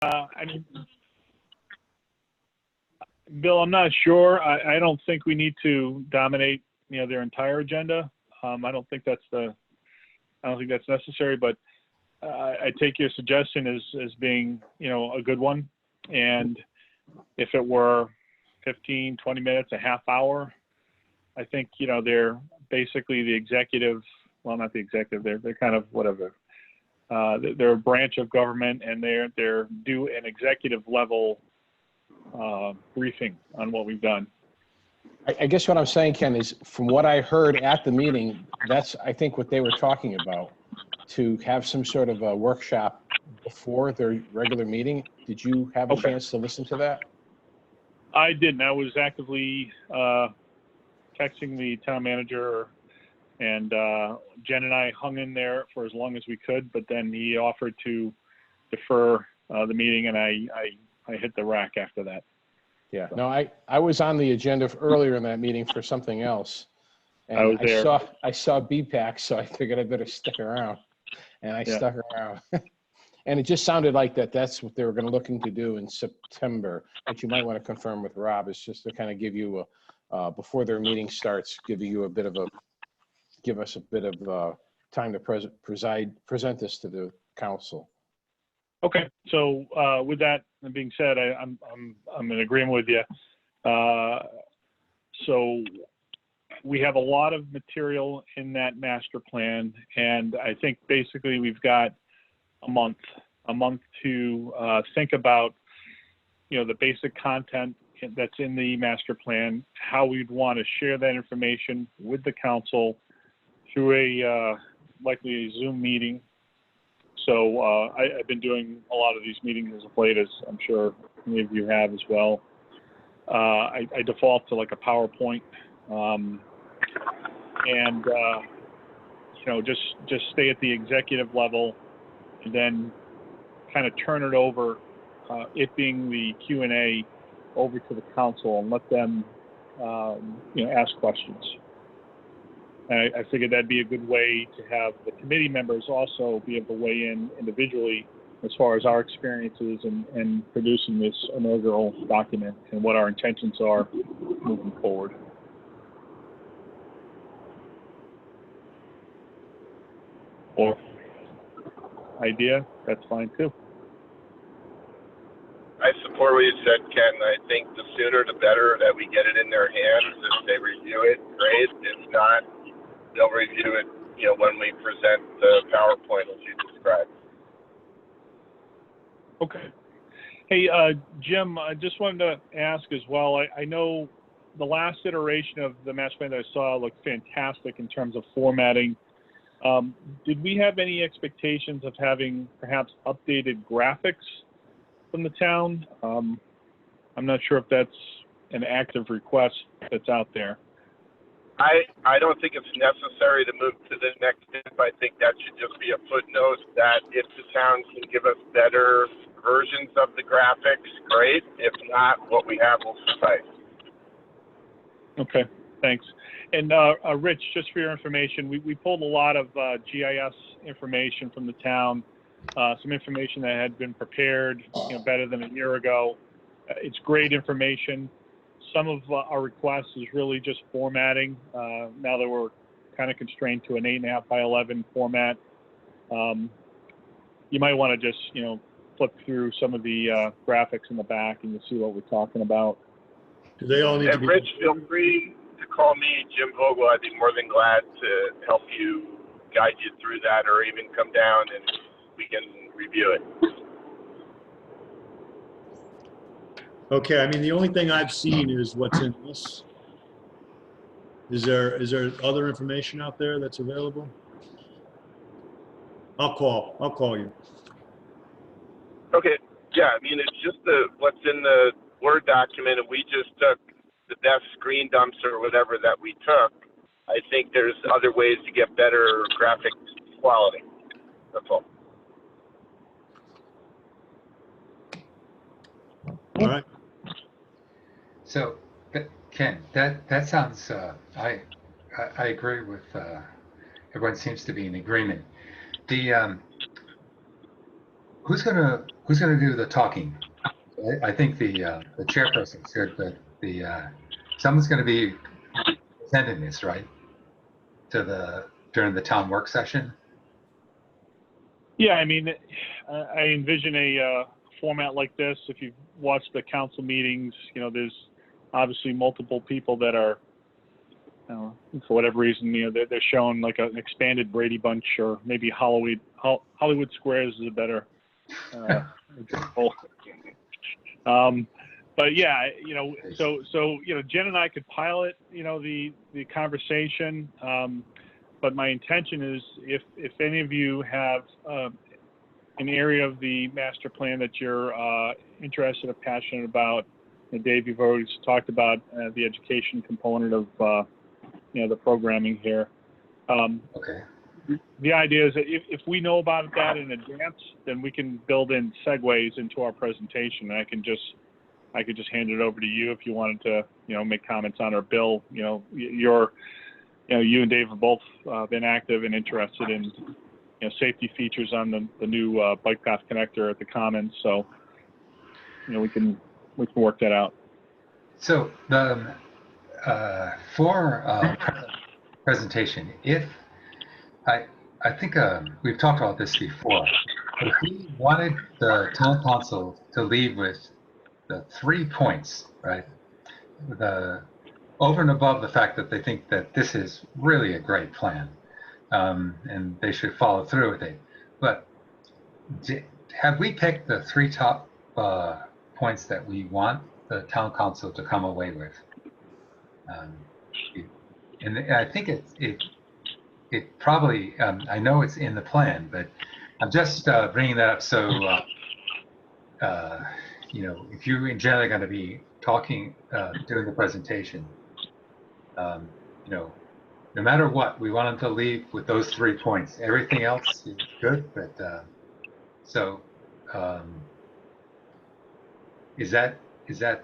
I mean, Bill, I'm not sure. I don't think we need to dominate, their entire agenda. I don't think that's necessary, but I take your suggestion as being, a good one. And if it were 15, 20 minutes, a half hour, I think, they're basically the executive, well, not the executive, they're kind of whatever. They're a branch of government, and they're due an executive level briefing on what we've done. I guess what I'm saying, Ken, is from what I heard at the meeting, that's, I think, what they were talking about, to have some sort of a workshop before their regular meeting. Did you have a chance to listen to that? I didn't. I was actively texting the town manager, and Jen and I hung in there for as long as we could, but then he offered to defer the meeting, and I hit the rack after that. Yeah, no, I was on the agenda earlier in that meeting for something else. And I was there. I saw BPAC, so I figured I better stick around. And I stuck around. And it just sounded like that's what they were going to looking to do in September, which you might want to confirm with Rob. Is just to kind of give you before their meeting starts, give us a bit of time to present this to the council. Okay, so with that being said, I'm in agreement with you. So we have a lot of material in that master plan, and I think basically we've got a month to think about, the basic content that's in the master plan, how we'd want to share that information with the council through a likely a Zoom meeting. So I've been doing a lot of these meetings as of late, as I'm sure many of you have as well. I default to like a PowerPoint, and just stay at the executive level, and then kind of turn it over, it being the Q&A, over to the council and let them ask questions. And I figured that'd be a good way to have the committee members also be able to weigh in individually as far as our experiences in producing this inaugural document and what our intentions are moving forward. Or idea, that's fine too. I support what you said, Ken. I think the sooner the better that we get it in their hands. If they review it, great. If not, they'll review it, when we present the PowerPoint as you described. Okay. Hey, Jim, I just wanted to ask as well. I know the last iteration of the master plan that I saw looked fantastic in terms of formatting. Did we have any expectations of having perhaps updated graphics from the town? I'm not sure if that's an active request that's out there. I don't think it's necessary to move to the next step. I think that should just be a footnote that if the town can give us better versions of the graphics, great. If not, what we have will suffice. Okay, thanks. And Rich, just for your information, we pulled a lot of GIS information from the town, some information that had been prepared, better than a year ago. It's great information. Some of our requests is really just formatting. Now that we're kind of constrained to an 8.5 by 11 format, you might want to just, flip through some of the graphics in the back and you'll see what we're talking about. Do they all need to be? Rich, feel free to call me, Jim Vogel. I'd be more than glad to help you, guide you through that, or even come down and we can review it. Okay, I mean, the only thing I've seen is what's in this. Is there other information out there that's available? I'll call you. Okay, yeah, I mean, it's just what's in the Word document, and we just took the best screen dumps or whatever that we took. I think there's other ways to get better graphic quality. That's all. All right. So, Ken, that sounds. I agree with. Everyone seems to be in agreement. who's gonna do the talking? I think the chairperson said that someone's gonna be attending this, right? During the town work session? Yeah, I mean, I envision a format like this. If you've watched the council meetings, there's obviously multiple people that are, for whatever reason, they're shown like an expanded Brady Bunch, or maybe Hollywood Squares is a better example. But yeah, so Jen and I could pilot, the conversation. But my intention is, if any of you have an area of the master plan that you're interested or passionate about, and Dave, you've always talked about the education component of the programming here. Okay. The idea is that if we know about that in advance, then we can build in segues into our presentation. And I could just hand it over to you if you wanted to, make comments on our bill. You and Dave have both been active and interested in, safety features on the new bike path connector at the Commons. So, we can work that out. So the for presentation, if I think we've talked about this before, but if we wanted the town council to leave with the 3 points, right? Over and above the fact that they think that this is really a great plan, and they should follow through with it. But have we picked the 3 top points that we want the town council to come away with? And I think it probably, I know it's in the plan, but I'm just bringing that up so, if you and Jen are going to be talking, doing the presentation, no matter what, we want them to leave with those 3 points. Everything else is good, but is that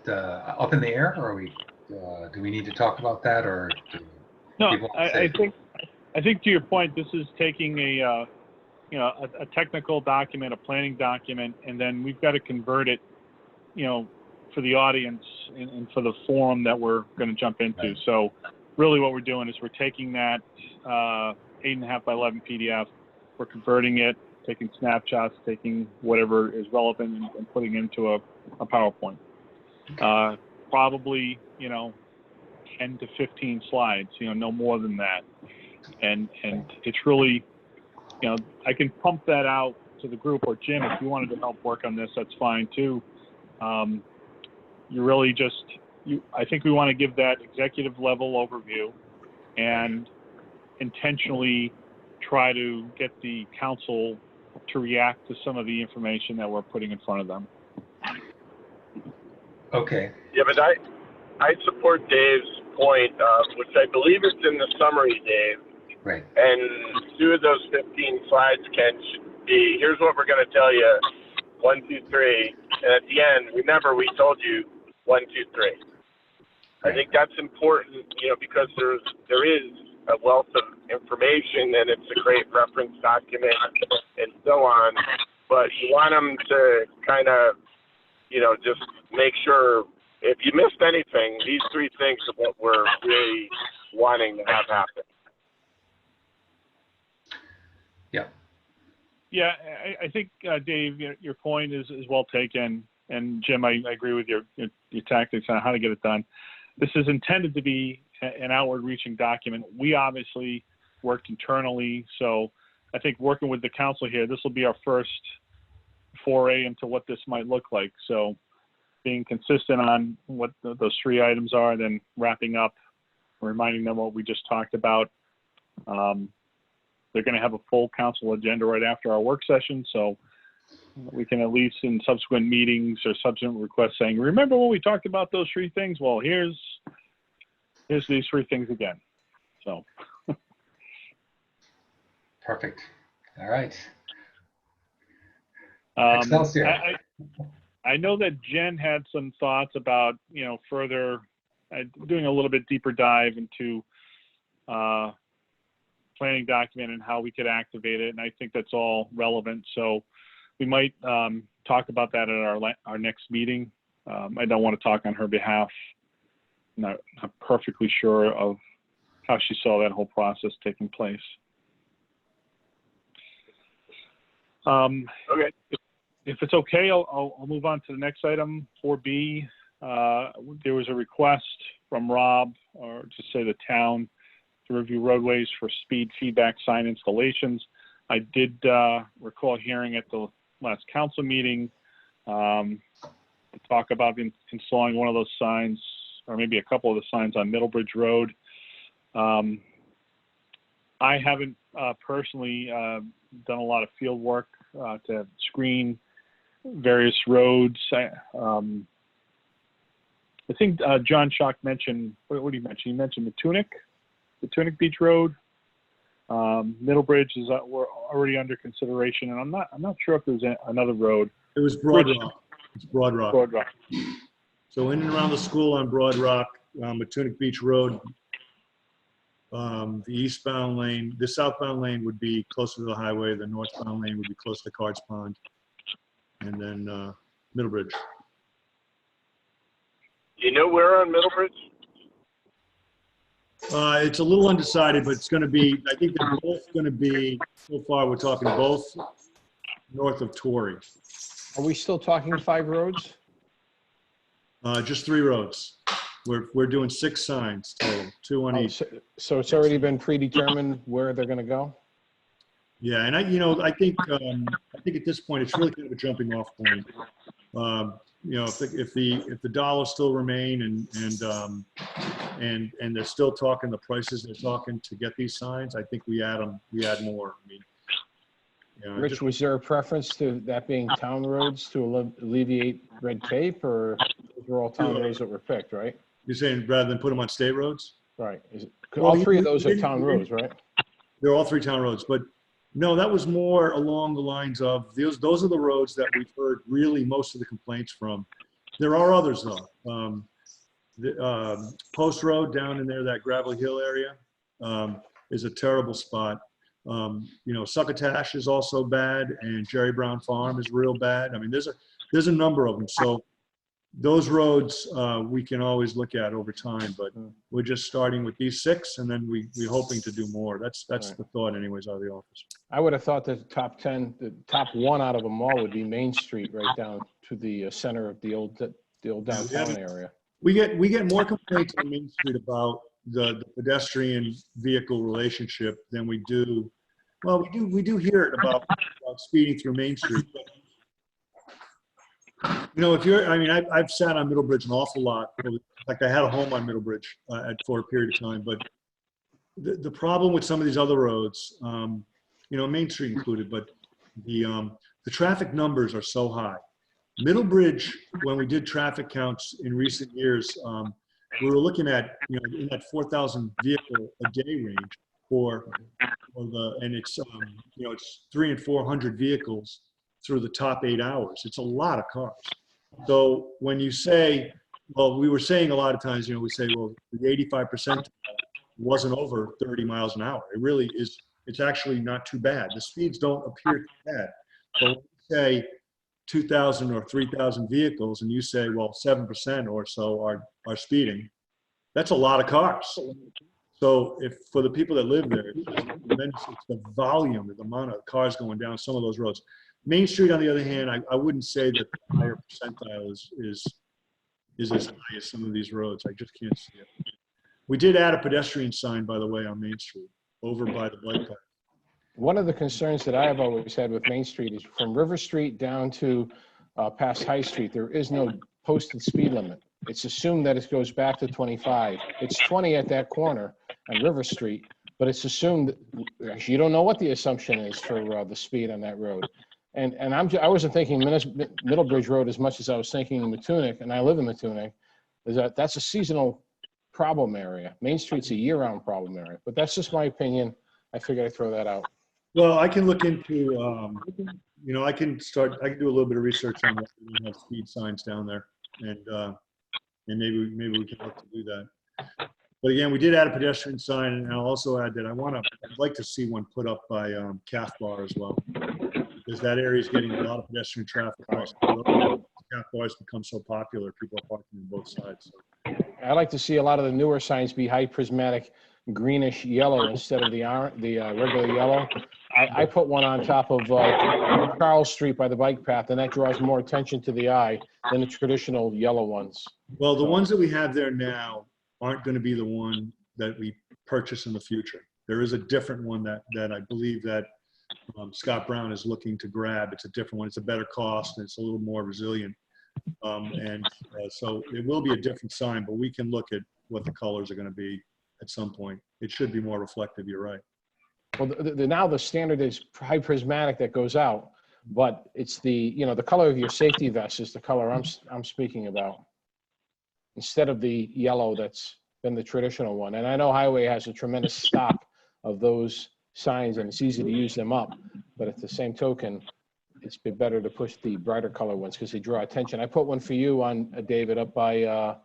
up in the air, or are we? Do we need to talk about that, or? No, I think to your point, this is taking a technical document, a planning document, and then we've got to convert it, for the audience and for the forum that we're going to jump into. Right. So really what we're doing is we're taking that 8.5 by 11 PDF, we're converting it, taking snapshots, taking whatever is relevant and putting into a PowerPoint. Probably, 10 to 15 slides, no more than that. And it's really, I can pump that out to the group, or Jim, if you wanted to help work on this, that's fine too. You really I think we want to give that executive level overview and intentionally try to get the council to react to some of the information that we're putting in front of them. Okay. Yeah, but I support Dave's point, which I believe is in the summary, Dave. Right. And 2 of those 15 slides can be, here's what we're going to tell you, 1, 2, 3. And at the end, remember, we told you 1, 2, 3. I think that's important, because there is a wealth of information, and it's a great reference document and so on. But you want them to kind of, just make sure if you missed anything, these 3 things are what we're really wanting to have happen. Yeah. Yeah, I think, Dave, your point is well taken. And Jim, I agree with your tactics on how to get it done. This is intended to be an outward-reaching document. We obviously worked internally, so I think working with the council here, this will be our first foray into what this might look like. So being consistent on what those 3 items are, then wrapping up, reminding them what we just talked about. They're going to have a full council agenda right after our work session, so we can at least in subsequent meetings or subsequent requests saying, remember when we talked about those 3 things? Well, here's these 3 things again. So. Perfect. All right. Excelsior. I know that Jen had some thoughts about, further doing a little bit deeper dive into planning document and how we could activate it. And I think that's all relevant. So we might talk about that at our next meeting. I don't want to talk on her behalf. Not perfectly sure of how she saw that whole process taking place. Okay. If it's okay, I'll move on to the next item, 4B. There was a request from Rob, or to say the town, to review roadways for speed feedback sign installations. I did recall hearing at the last council meeting to talk about installing one of those signs, or maybe a couple of the signs on Middlebridge Road. I haven't personally done a lot of field work to screen various roads. I think John Schock mentioned, what did he mention? He mentioned the Tunic Beach Road. Middlebridge is we're already under consideration, and I'm not sure if there's another road. It was Broad Rock. It's Broad Rock. Broad Rock. So in and around the school on Broad Rock, at Tunic Beach Road, the eastbound lane, the southbound lane would be closer to the highway. The northbound lane would be close to Cards Pond, and then Middlebridge. Do you know where on Middlebridge? It's a little undecided, but it's going to be, I think they're both going to be, so far we're talking both north of Torrey. Are we still talking 5 roads? Just 3 roads. We're doing 6 signs total, 2 on each. So it's already been predetermined where they're going to go? Yeah, and I think at this point it's really kind of a jumping off point. If the dollars still remain and they're still talking the prices they're talking to get these signs, I think we add more. I mean, Rich, was there a preference to that being town roads to alleviate red tape, or those were all town roads that were picked, right? You're saying rather than put them on state roads? Right. All 3 of those are town roads, right? They're all 3 town roads, but no, that was more along the lines of those are the roads that we've heard really most of the complaints from. There are others though. The Post Road down in there, that Gravelly Hill area, is a terrible spot. Succotash is also bad, and Jerry Brown Farm is real bad. I mean, there's a number of them. So those roads we can always look at over time, but we're just starting with these 6, and then we're hoping to do more. That's right. The thought, anyways, out of the office. I would have thought that the top 1 out of them all would be Main Street, right down to the center of the old downtown area. We get more complaints on Main Street about the pedestrian vehicle relationship than we do. Well, we do hear it about speeding through Main Street. But, I've sat on Middlebridge an awful lot. Like I had a home on Middlebridge for a period of time. But the problem with some of these other roads, Main Street included, but the traffic numbers are so high. Middlebridge, when we did traffic counts in recent years, we were looking at in that 4,000 vehicle a day range and it's it's 300 and 400 vehicles through the top 8 hours. It's a lot of cars. So when you say, well, we were saying a lot of times, we say, well, the 85% wasn't over 30 miles an hour. It really is. It's actually not too bad. The speeds don't appear too bad. But when you say 2,000 or 3,000 vehicles, and you say, well, 7% or so are speeding, that's a lot of cars. So if for the people that live there, it's the volume, the amount of cars going down some of those roads. Main Street, on the other hand, I wouldn't say that the higher percentile is as high as some of these roads. I just can't see it. We did add a pedestrian sign, by the way, on Main Street over by the bike path. One of the concerns that I have always had with Main Street is from River Street down to past High Street, there is no posted speed limit. It's assumed that it goes back to 25. It's 20 at that corner on River Street, but it's assumed that you don't know what the assumption is for the speed on that road. And I wasn't thinking Middlebridge Road as much as I was thinking Matunic, and I live in Matunic, that's a seasonal problem area. Main Street's a year-round problem area, but that's just my opinion. I figured I'd throw that out. Well, I can look into, I can do a little bit of research on what we have speed signs down there, and maybe we can look to do that. But again, we did add a pedestrian sign, and I'll also add that I'd like to see one put up by Calf Bar as well. because that area is getting a lot of pedestrian traffic across the road. Scout bars become so popular, people are parking on both sides. So. I like to see a lot of the newer signs be high prismatic greenish yellow instead of the regular yellow. I put one on top of Charles Street by the bike path, and that draws more attention to the eye than the traditional yellow ones. Well, the ones that we have there now aren't going to be the one that we purchase in the future. There is a different one that I believe that Scott Brown is looking to grab. It's a different one. It's a better cost, and it's a little more resilient. So it will be a different sign, but we can look at what the colors are going to be at some point. It should be more reflective. You're right. Well, now the standard is high prismatic that goes out, but it's the color of your safety vest is the color I'm speaking about, instead of the yellow that's been the traditional one. And I know Highway has a tremendous stock of those signs, and it's easy to use them up. But at the same token, it's been better to push the brighter color ones because they draw attention. I put one for you on David up by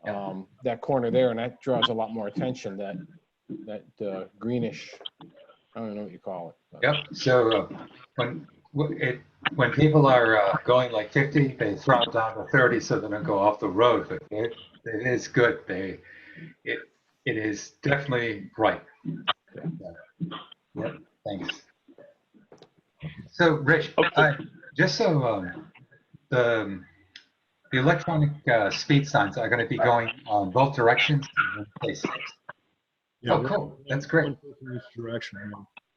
that corner there, and that draws a lot more attention. That greenish. I don't know what you call it. But. Yep. So when people are going like 50, they throw it down to 30 so they don't go off the road. But it is good. It is definitely bright. Yep. Thanks. So Rich, just so the electronic speed signs are going to be going on both directions. Yeah, oh, cool. That's great. In each direction.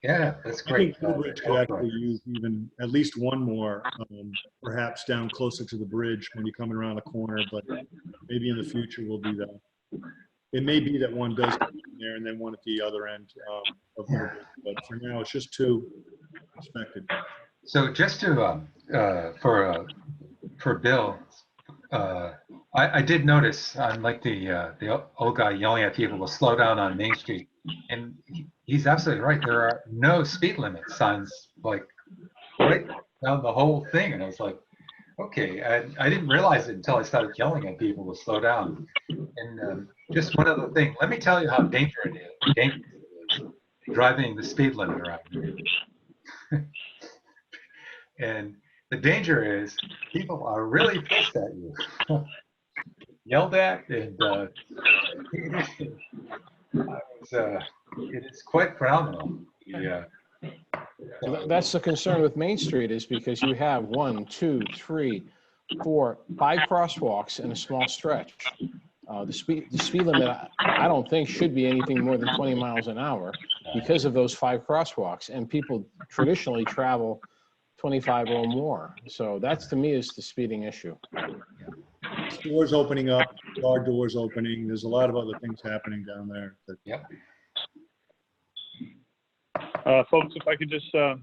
Yeah, that's great. I think Middlebridge could actually use even at least one more, perhaps down closer to the bridge when you're coming around the corner, but maybe in the future we'll do that. It may be that one does come in there and then one at the other end of Middlebridge, but for now it's just two expected. So just to, for Bill, I did notice, unlike the old guy yelling at people to slow down on Main Street, and he's absolutely right. There are no speed limit signs like right down the whole thing, and I was like, okay, I didn't realize it until I started yelling at people to slow down. And just one other thing, let me tell you how dangerous it is driving the speed limit around here. And the danger is people are really pissed at you. Yelled at, and it is quite phenomenal. Yeah. That's the concern with Main Street, is because you have 1, 2, 3, 4, 5 crosswalks in a small stretch. The speed limit, I don't think, should be anything more than 20 miles an hour because of those 5 crosswalks, and people traditionally travel 25 or more. So that's, to me, is the speeding issue. Doors opening up, car doors opening. There's a lot of other things happening down there. Yep. Folks, if I could just get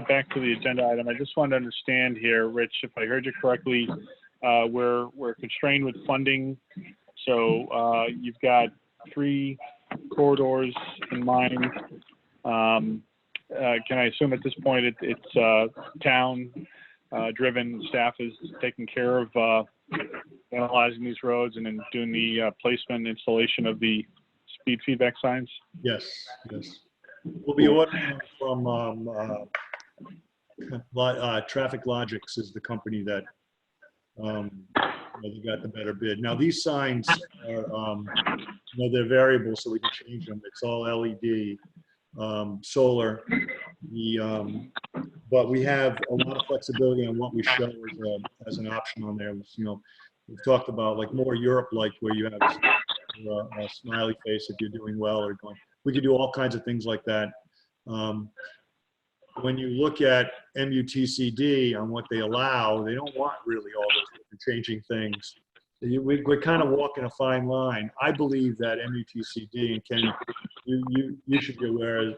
back to the agenda item, I just wanted to understand here, Rich, if I heard you correctly, we're constrained with funding. So you've got 3 corridors in mind. Can I assume at this point it's town driven? Staff is taking care of analyzing these roads and then doing the placement and installation of the speed feedback signs? Yes, yes. We'll be ordering from Traffic Logics is the company that they got the better bid. Now these signs are, they're variable, so we can change them. It's all LED, solar. But we have a lot of flexibility on what we show as an option on there. We've talked about like more Europe-like, where you have a smiley face if you're doing well or going. We could do all kinds of things like that. When you look at MUTCD on what they allow, they don't want really all those different changing things. We're kind of walking a fine line. I believe that MUTCD, and Ken, you should be aware,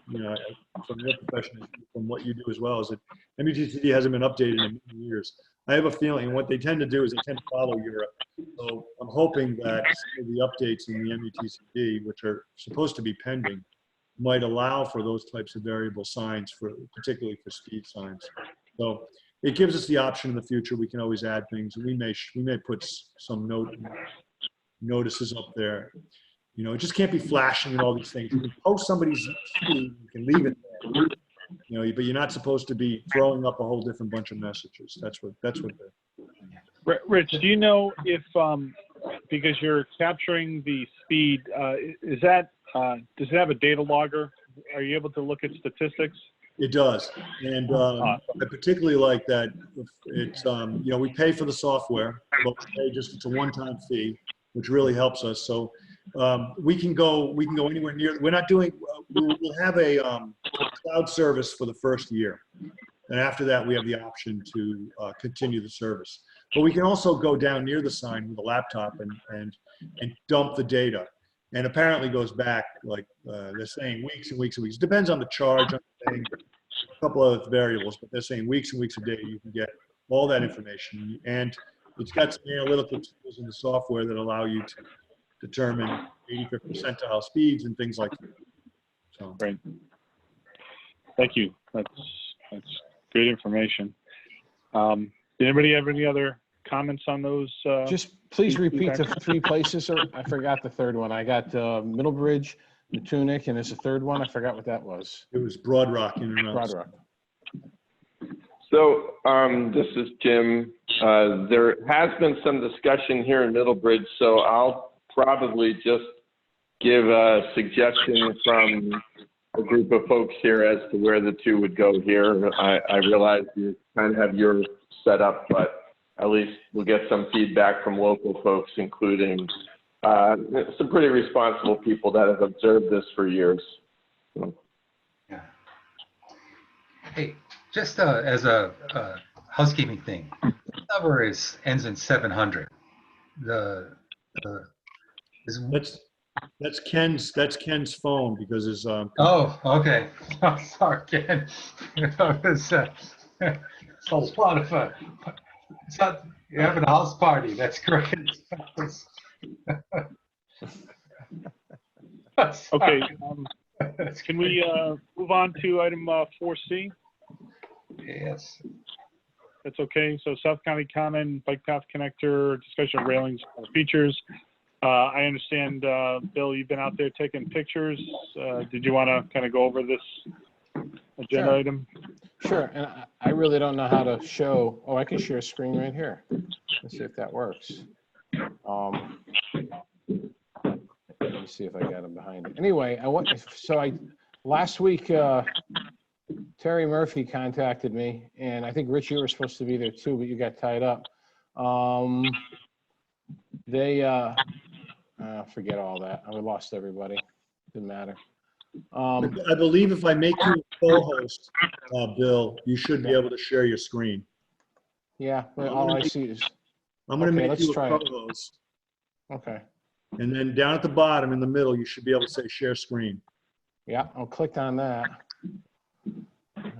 from your profession, from what you do as well, is that MUTCD hasn't been updated in many years. I have a feeling what they tend to do is they tend to follow Europe. So I'm hoping that some of the updates in the MUTCD, which are supposed to be pending, might allow for those types of variable signs, particularly for speed signs. So it gives us the option in the future. We can always add things. We may put some notices up there. It just can't be flashing and all these things. You can post somebody's speed, you can leave it there. You know, but you're not supposed to be throwing up a whole different bunch of messages. That's what Rich, do you know if, because you're capturing the speed, is that, does it have a data logger? Are you able to look at statistics? it does. And I particularly like that it's, you know, we pay for the software, but we pay just, it's a one-time fee, which really helps us. So we can go anywhere near, we're not doing, we'll have a cloud service for the first year. And after that, we have the option to continue the service. But we can also go down near the sign with a laptop and dump the data. And apparently goes back, like they're saying, weeks and weeks and weeks. It depends on the charge, on the thing, a couple of variables, but they're saying weeks and weeks of data. You can get all that information. And it's got some analytical tools in the software that allow you to determine 85th percentile speeds and things like that. So. Great. Thank you. That's great information. Did anybody have any other comments on those? Just please repeat the 3 places, or I forgot the third one. I got Middlebridge, Matunic, and there's a third one. I forgot what that was. It was Broad Rock in and around. Broad Rock. So this is Jim. There has been some discussion here in Middlebridge, so I'll probably just give a suggestion from a group of folks here as to where the two would go here. I realize you kind of have your setup, but at least we'll get some feedback from local folks, including some pretty responsible people that have observed this for years. Yeah. Hey, just as a housekeeping thing, the number ends in 700. That's Ken's phone because his Oh, okay. I'm sorry, Ken. It's a lot of fun. It's not, you're having a house party. That's great. Okay. Can we move on to item 4C? Yes. That's okay. So South County Common Bike Path Connector, discussion of railings features. I understand, Bill, you've been out there taking pictures. Did you want to kind of go over this agenda item? Sure, and I really don't know how to show, I can share a screen right here. Let's see if that works. Let me see if I got him behind it. Anyway, last week, Terry Murphy contacted me, and I think Rich, you were supposed to be there too, but you got tied up. Forget all that. I lost everybody. Didn't matter. I believe if I make you a co-host, Bill, you should be able to share your screen. Yeah, well, all I see is. I'm going to Okay, make you a let's try it. co-host. Okay. And then down at the bottom in the middle, you should be able to say share screen. Yeah, I'll click on that. I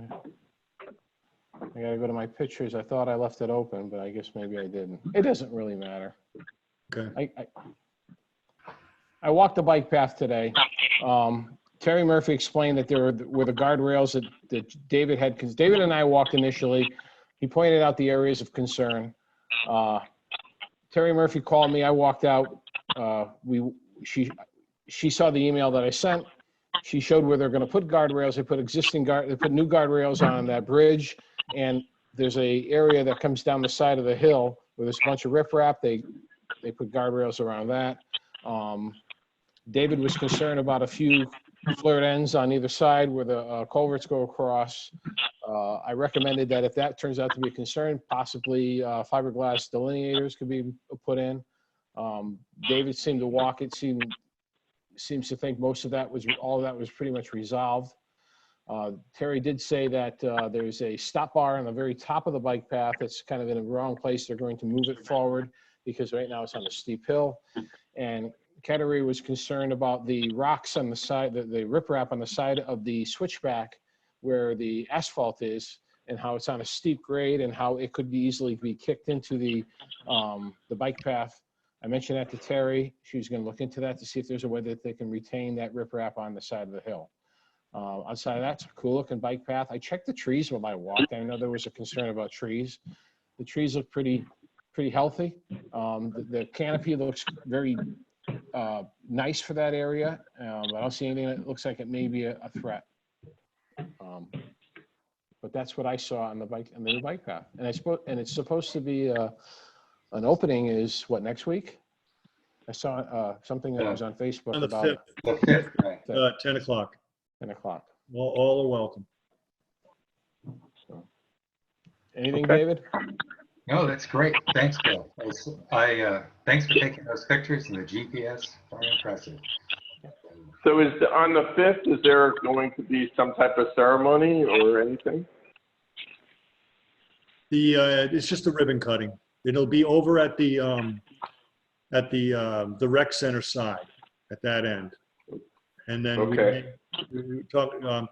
gotta go to my pictures. I thought I left it open, but I guess maybe I didn't. It doesn't really matter. Okay. I walked the bike path today. Terry Murphy explained that there were the guardrails that David had, because David and I walked initially. He pointed out the areas of concern. Terry Murphy called me. I walked out. She saw the email that I sent. She showed where they're going to put guardrails. They put they put new guardrails on that bridge, and there's a area that comes down the side of the hill where there's a bunch of riprap. They put guardrails around that. David was concerned about a few flared ends on either side where the culverts go across. I recommended that if that turns out to be a concern, possibly fiberglass delineators could be put in. David seemed to walk it, seems to think all of that was pretty much resolved. Terry did say that there's a stop bar on the very top of the bike path that's kind of in the wrong place. They're going to move it forward because right now it's on a steep hill. And Kettery was concerned about the rocks on the side, the riprap on the side of the switchback where the asphalt is, and how it's on a steep grade and how it could easily be kicked into the bike path. I mentioned that to Terry. She was going to look into that to see if there's a way that they can retain that riprap on the side of the hill. Outside of that, it's a cool looking bike path. I checked the trees while I walked. I know there was a concern about trees. The trees look pretty healthy. The canopy looks very nice for that area. I don't see anything that looks like it may be a threat. but that's what I saw on the new bike path. And it's supposed to be, an opening is what, next week? I saw, something that was on Facebook On the about 5th, The fifth, right. 10 o'clock. 10 o'clock. All are welcome. So, anything, Okay. David? No, that's great. Thanks, Bill. Thanks for taking those pictures and the GPS. Very impressive. So on the 5th, is there going to be some type of ceremony or anything? It's just a ribbon cutting. It'll be over at the rec center side, at that end. And then Okay.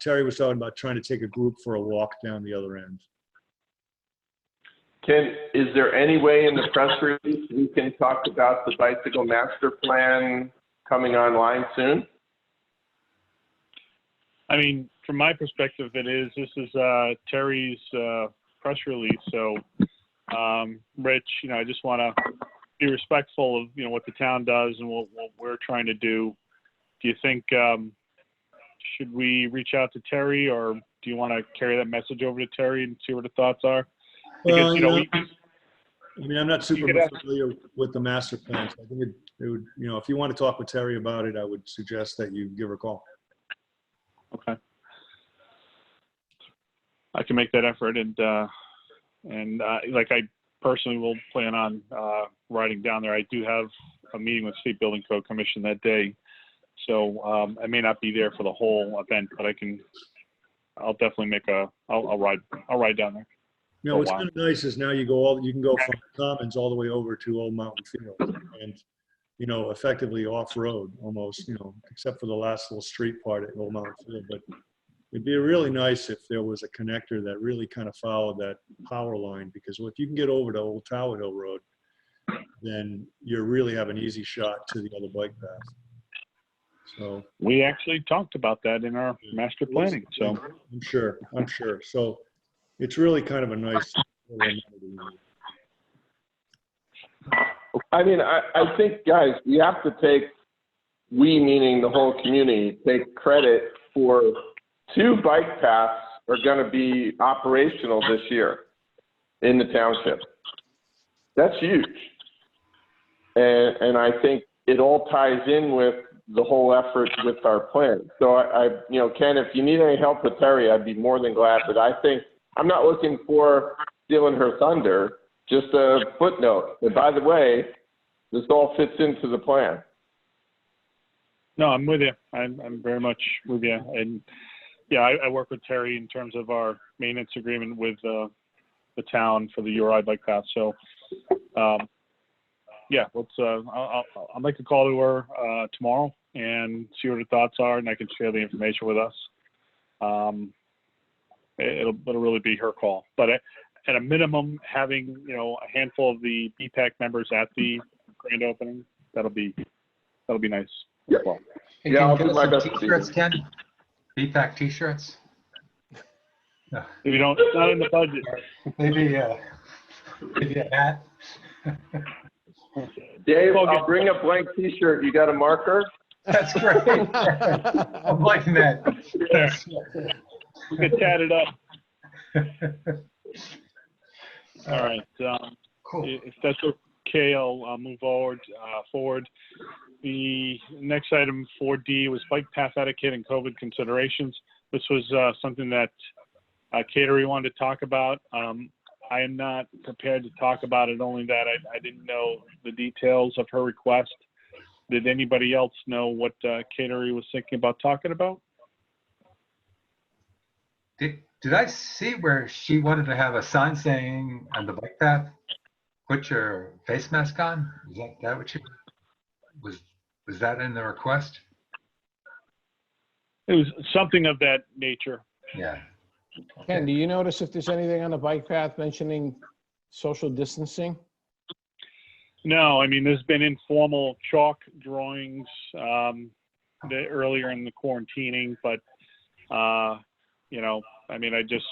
Terry was talking about trying to take a group for a walk down the other end. Is there any way in the press release we can talk about the bicycle master plan coming online soon? I mean, from my perspective, this is Terry's press release. So, Rich, I just want to be respectful of, what the town does and what we're trying to do. Do you think, should we reach out to Terry, or do you want to carry that message over to Terry and see what the thoughts are? Because, I'm not super familiar with the master plan. So I think it would, if you want to talk with Terry about it, I would suggest that you give her a call. Okay. I can make that effort, and I personally will plan on riding down there. I do have a meeting with State Building Code Commission that day, so I may not be there for the whole event, but I'll definitely I'll ride down there. What's kind of nice is now you can go from Commons all the way over to Old Mountain Field, and effectively off-road almost, except for the last little street part at Old Mountain Field. But it'd be really nice if there was a connector that really kind of followed that power line, because if you can get over to Old Tower Hill Road, then you really have an easy shot to the other bike path. So we actually talked about that in our master planning. So I'm sure. So it's really kind of a nice little amenity. I mean, I think, guys, we have to we meaning the whole community, take credit for 2 bike paths are going to be operational this year in the township. That's huge. And I think it all ties in with the whole effort with our plan. So Ken, if you need any help with Terry, I'd be more than glad. But I think I'm not looking for stealing her thunder, just a footnote. And by the way, this all fits into the plan. no, I'm with you. I'm very much with you. And yeah, I work with Terry in terms of our maintenance agreement with the town for the URI bike path. So yeah, I'd like to call to her tomorrow and see what her thoughts are, and I can share the information with us. It'll really be her call. But at a minimum, having a handful of the BPAC members at the grand opening, that'll be nice. Yeah. As well. Hey, Yeah, I'll can do you my get us best some to t-shirts, Ken? BPAC t-shirts? No. If you don't, it's not in the budget. Maybe a hat? Dave, I'll bring a blank T-shirt. You got a marker? That's great. I'm liking that. We can tat it up. All right. Cool. If that's okay, I'll move forward. The next item, 4D, was bike path etiquette and COVID considerations. This was something that Catering wanted to talk about. I am not prepared to talk about it, only that I didn't know the details of her request. Did anybody else know what Catering was thinking about talking about? Did I see where she wanted to have a sign saying on the bike path, put your face mask on? Is that what she was that in the request? It was something of that nature. Yeah. Ken, do you notice if there's anything on the bike path mentioning social distancing? No, I mean, there's been informal chalk drawings earlier in the quarantining, but I mean, I just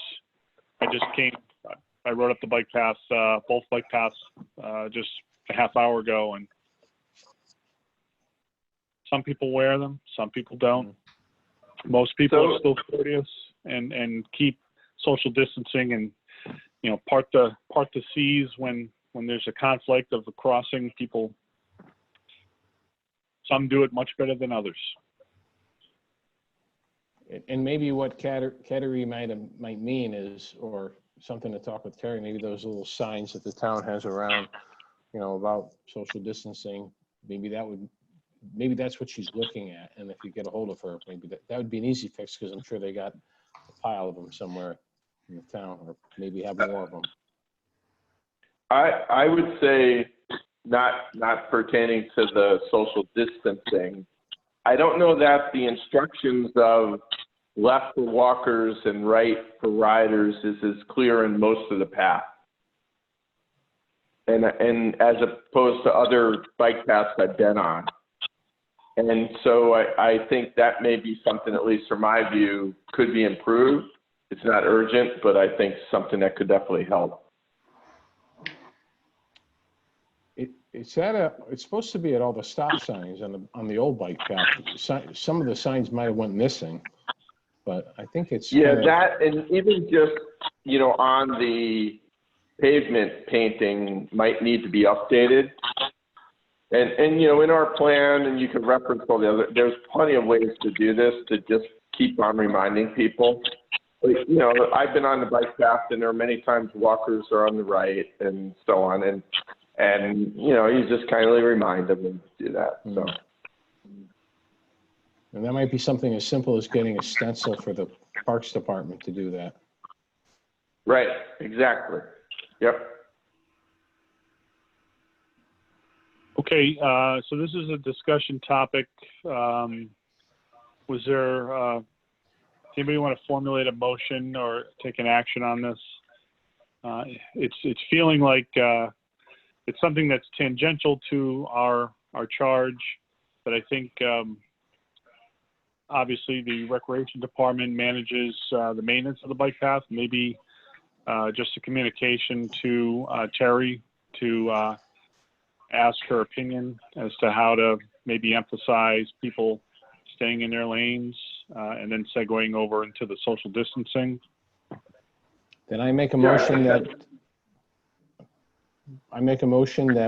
came. I rode up the bike paths, both bike paths, just a half hour ago, and some people wear them, some people don't. Most people are still courteous and keep social distancing and, you know, part the Cs when there's a conflict of the crossing. People, some do it much better than others. And maybe what Kateri might mean is, or something to talk with Terry, maybe those little signs that the town has around, you know, about social distancing, maybe that's what she's looking at. And if you get a hold of her, maybe that would be an easy fix, because I'm sure they got a pile of them somewhere in the town, or maybe have more of them. I would say not pertaining to the social distancing. I don't know that the instructions of left for walkers and right for riders is as clear in most of the path. And as opposed to other bike paths I've been on. And so I think that may be something, at least from my view, could be improved. It's not urgent, but I think something that could definitely help. It's supposed to be at all the stop signs on the old bike path. Some of the signs might have went missing, but I think it's that, and even just, you know, on the pavement painting might need to be updated. And you know, in our plan, and you can reference all the other, there's plenty of ways to do this, to just keep on reminding people. You know, I've been on the bike path, and there are many times walkers are on the right and so on, and you know, you just kindly remind them and do that. So. And that might be something as simple as getting a stencil for the Parks Department to do that. Right, exactly. Yep. Okay, so this is a discussion topic. Was there, anybody want to formulate a motion or take an action on this? It's feeling like it's something that's tangential to our charge, but I think obviously the Recreation Department manages the maintenance of the bike path. Maybe just a communication to Terry to ask her opinion as to how to maybe emphasize people staying in their lanes, and then segueing over into the social distancing. Then I make a motion that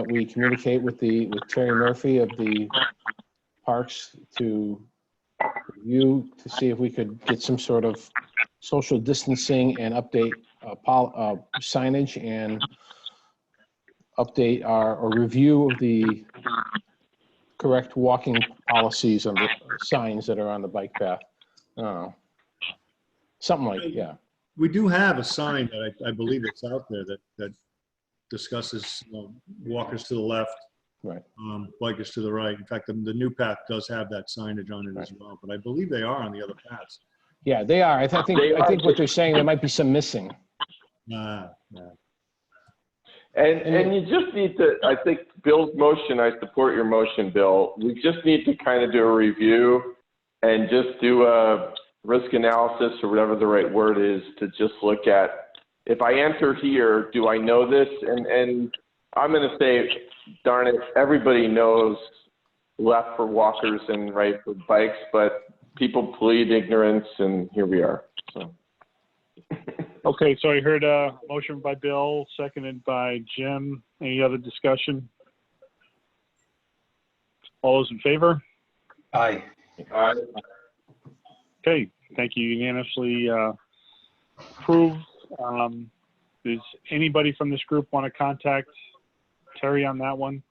we communicate with Terry Murphy of the Parks to review to see if we could get some sort of social distancing and update signage, and update or review of the correct walking policies on the signs that are on the bike path. I don't know. Something like, yeah. We do have a sign that I believe it's out there that discusses, you know, walkers to the left, Right. Bikers to the right. In fact, the new path does have that signage on it Right. as well, but I believe they are on the other paths. Yeah, they are. I think what they're saying, there might be some missing. Yeah. And you just need to, I think Bill's motion, I support your motion, Bill. We just need to kind of do a review and just do a risk analysis, or whatever the right word is, to just look at, if I enter here, do I know this? And I'm going to say, darn it, everybody knows left for walkers and right for bikes, but people plead ignorance, and here we are. So. Okay, so I heard a motion by Bill, seconded by Jim. Any other discussion? All those in favor? Aye. Okay, thank you. Unanimously approved. Does anybody from this group want to contact Terry on that one?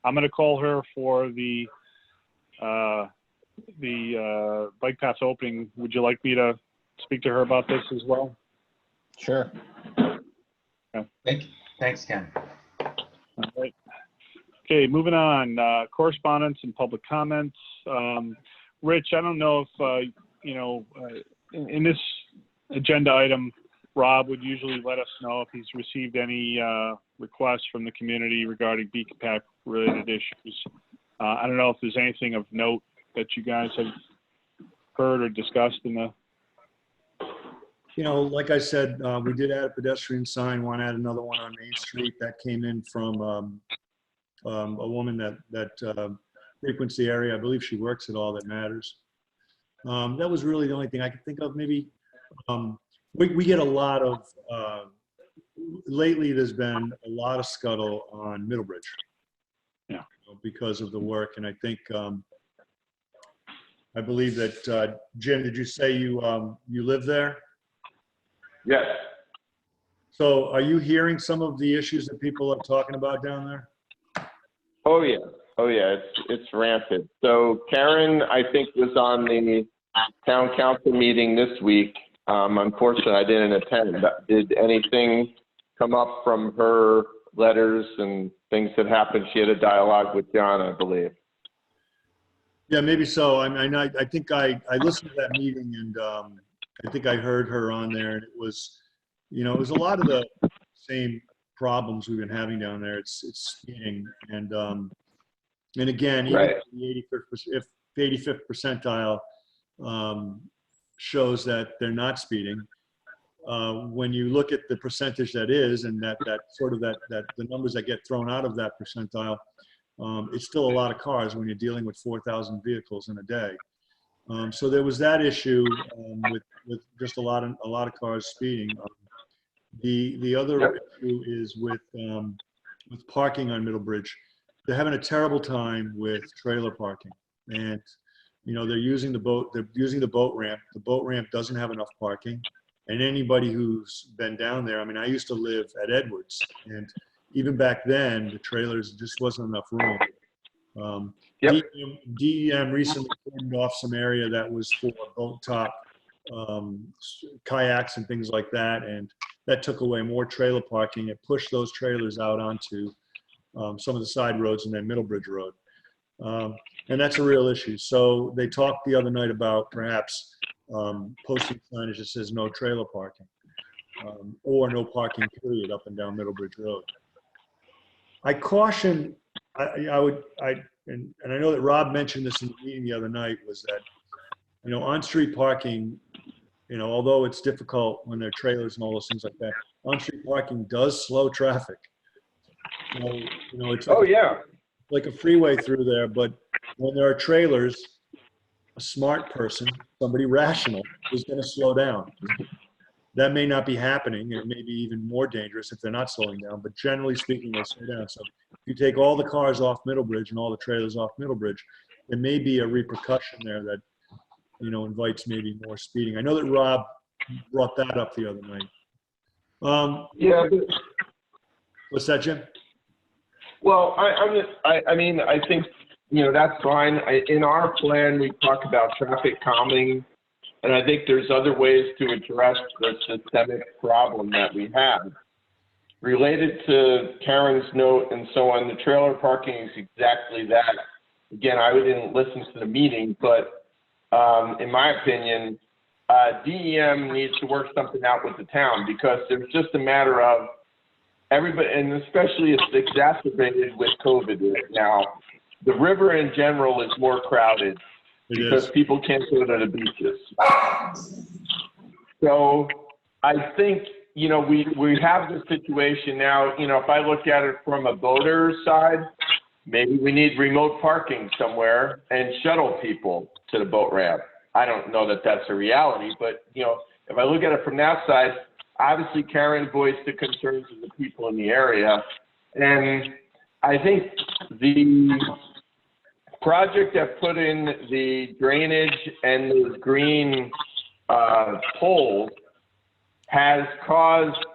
I'm going to call her for the bike path opening. Would you like me to speak to her about this as well? Sure. Okay. Thanks, Ken. All right. Okay, moving on. Correspondence and public comments. Rich, I don't know if, in this agenda item, Rob would usually let us know if he's received any requests from the community regarding beacon pack related issues. I don't know if there's anything of note that you guys have heard or discussed in the. You know, like I said, we did add a pedestrian sign, want to add another one on Main Street. That came in from a woman that frequents the area. I believe she works at All That Matters. That was really the only thing I could think of. Maybe We get a lot of, lately there's been a lot of scuttle on Middlebridge. Yeah. Because of the work. And I think, I believe that, Jim, did you say you live there? Yes. So are you hearing some of the issues that people are talking about down there? Oh yeah. Oh yeah. It's rampant. So Karen, I think, was on the town council meeting this week. Unfortunately, I didn't attend. Did anything come up from her letters and things that happened? She had a dialogue with John, I believe. Yeah, maybe so. I think I listened to that meeting, and I think I heard her on there, and it was a lot of the same problems we've been having down there. It's speeding, and again, even Right. the 85th percentile shows that they're not speeding. When you look at the percentage that is, and that the numbers that get thrown out of that percentile, it's still a lot of cars when you're dealing with 4,000 vehicles in a day. So there was that issue with just a lot of cars speeding. The other issue is with parking on Middlebridge. They're having a terrible time with trailer parking, and they're using the boat ramp. The boat ramp doesn't have enough parking, and anybody who's been down there, I mean, I used to live at Edwards, and even back then, the trailers just wasn't enough room. Yep. DEM recently cordoned off some area that was for boat top kayaks and things like that, and that took away more trailer parking. It pushed those trailers out onto some of the side roads and then Middlebridge Road. And that's a real issue. So they talked the other night about perhaps posting signage that says no trailer parking, or no parking period up and down Middlebridge Road. I caution, and I know that Rob mentioned this in the meeting the other night, was that, on-street parking, although it's difficult when there are trailers and all those things like that, on-street parking does slow traffic. So, it's like a freeway through there, but when there are trailers, a smart person, somebody rational, is going to slow down. That may not be happening. It may be even more dangerous if they're not slowing down, but generally speaking, they slow down. So if you take all the cars off Middlebridge and all the trailers off Middlebridge, there may be a repercussion there that, invites maybe more speeding. I know that Rob brought that up the other night. Yeah. What's that, Jim? Well, I mean, I think, that's fine. In our plan, we talk about traffic calming, and I think there's other ways to address the systemic problem that we have. Related to Karen's note and so on, the trailer parking is exactly that. Again, I didn't listen to the meeting, but in my opinion, DEM needs to work something out with the town, because there's just a matter of everybody, and especially it's exacerbated with COVID now. The river in general is more crowded because people can't go to the beaches. So I think, we have this situation now. If I look at it from a boater side, maybe we need remote parking somewhere and shuttle people to the boat ramp. I don't know that that's a reality, but, if I look at it from that side, obviously Karen voiced the concerns of the people in the area. And I think the project that put in the drainage and the green poles has caused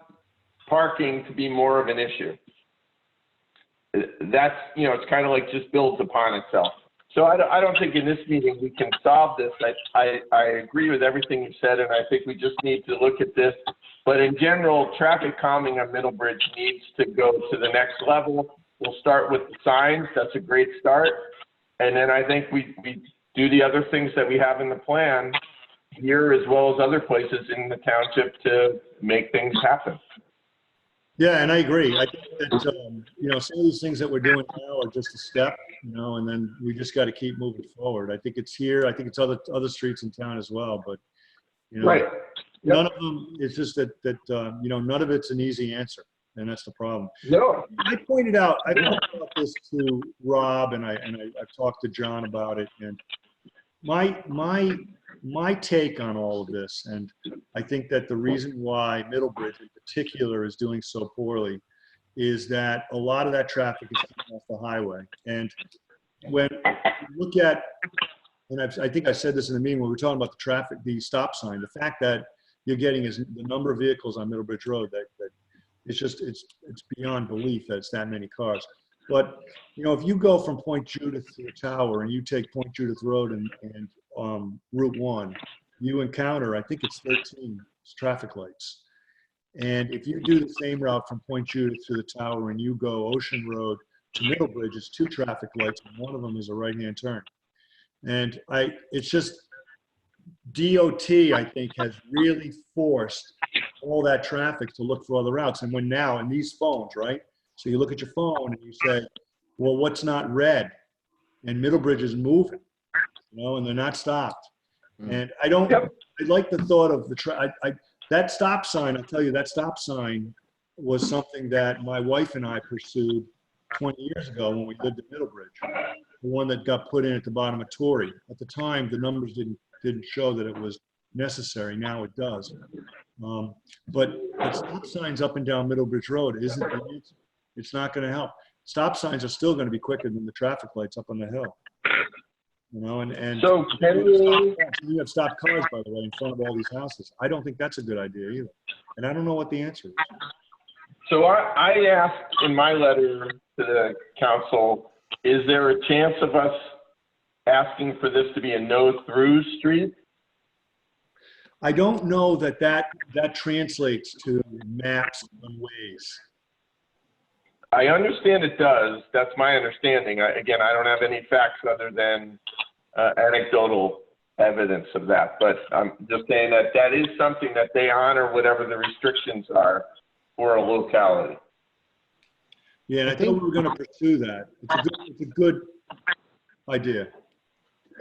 parking to be more of an issue. That's, it's kind of like just builds upon itself. So I don't think in this meeting we can solve this. I agree with everything you said, and I think we just need to look at this. But in general, traffic calming on Middlebridge needs to go to the next level. We'll start with the signs. That's a great start. And then I think we do the other things that we have in the plan here, as well as other places in the township, to make things happen. Yeah, and I agree. I think that, some of these things that we're doing now are just a step, and then we just got to keep moving forward. I think it's here. I think it's other streets in town as well, but, Right. Yep. None of them, it's just that none of it's an easy answer, and that's the problem. No. I pointed out this to Rob, and I've talked to John about it, and my take on all of this, and I think that the reason why Middlebridge in particular is doing so poorly is that a lot of that traffic is coming off the highway. And when you look at, and I think I said this in the meeting when we were talking about the traffic, the stop sign, the fact that you're getting is the number of vehicles on Middlebridge Road that it's just, it's beyond belief that it's that many cars. But, you know, if you go from Point Judith to the tower and you take Point Judith Road and Route 1, you encounter, I think it's 13 traffic lights. And if you do the same route from Point Judith to the tower and you go Ocean Road to Middlebridge, it's 2 traffic lights and one of them is a right-hand turn. And it's just, DOT, I think, has really forced all that traffic to look for other routes. And when now in these phones, right? So you look at your phone and you say, well, what's not red? And Middlebridge is moving, you know, and they're not stopped. And I like the thought of that stop sign. I'll tell you, that stop sign was something that my wife and I pursued 20 years ago when we lived in Middlebridge. The one that got put in at the bottom of Torrey. At the time, the numbers didn't show that it was necessary. Now it does. But the stop signs up and down Middlebridge Road it's not going to help. Stop signs are still going to be quicker than the traffic lights up on the hill. You know, and So you have stopped cars, by the way, in front of all these houses. I don't think that's a good idea either. And I don't know what the answer is. So I asked in my letter to the council, is there a chance of us asking for this to be a no-through street? I don't know that translates to maps and ways. I understand it does. That's my understanding. Again, I don't have any facts other than anecdotal evidence of that. But I'm just saying that is something that they honor whatever the restrictions are for a locality. Yeah, and I think we were going to pursue that. It's a good idea.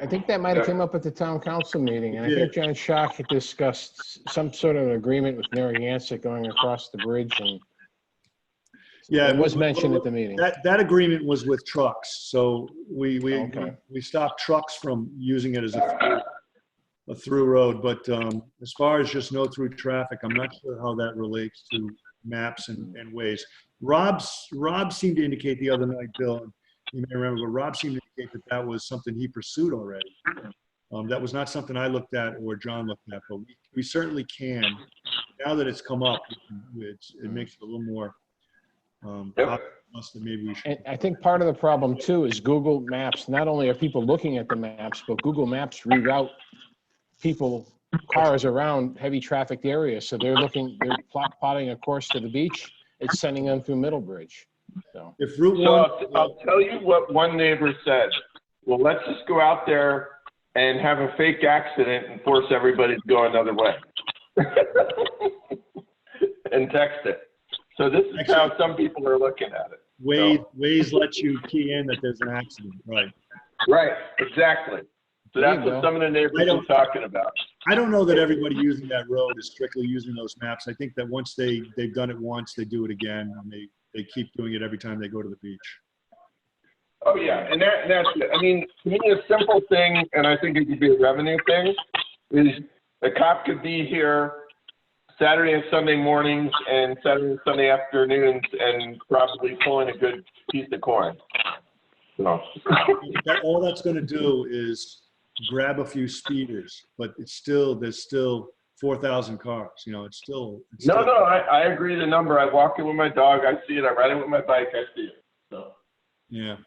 I think that might have come up at the town council meeting, and I think John Schock had discussed some sort of an agreement with Narragansett going across the bridge, and yeah, it was mentioned at the meeting. That agreement was with trucks, so we stopped trucks from using it as a through road. But as far as just no through traffic, I'm not sure how that relates to maps and ways. Rob seemed to indicate the other night, Bill, and you may remember, but Rob seemed to indicate that was something he pursued already. That was not something I looked at or John looked at, but we certainly can. Now that it's come up, it makes it a little more obvious that maybe we should. And I think part of the problem too is Google Maps. Not only are people looking at the maps, but Google Maps reroute cars around heavy trafficked areas. So they're plotting a course to the beach. It's sending them through Middlebridge. So if Route 1, I'll tell you what one neighbor said. Well, let's just go out there and have a fake accident and force everybody to go another way. And text it. So this is how some people are looking at it. Waze lets you key in that there's an accident, right? Right, exactly. So that's what some of the neighbors are talking about. I don't know that everybody using that road is strictly using those maps. I think that once they've done it once, they do it again, and they keep doing it every time they go to the beach. Oh yeah, and that's it. I mean, to me, a simple thing, and I think it could be a revenue thing, is a cop could be here Saturday and Sunday mornings and Saturday and Sunday afternoons and probably pulling a good piece of corn. So. All that's going to do is grab a few speeders, but there's still 4,000 cars. You know, it's still. I agree the number. I walk it with my dog. I see it. I ride it with my bike. I see it. So. Yeah.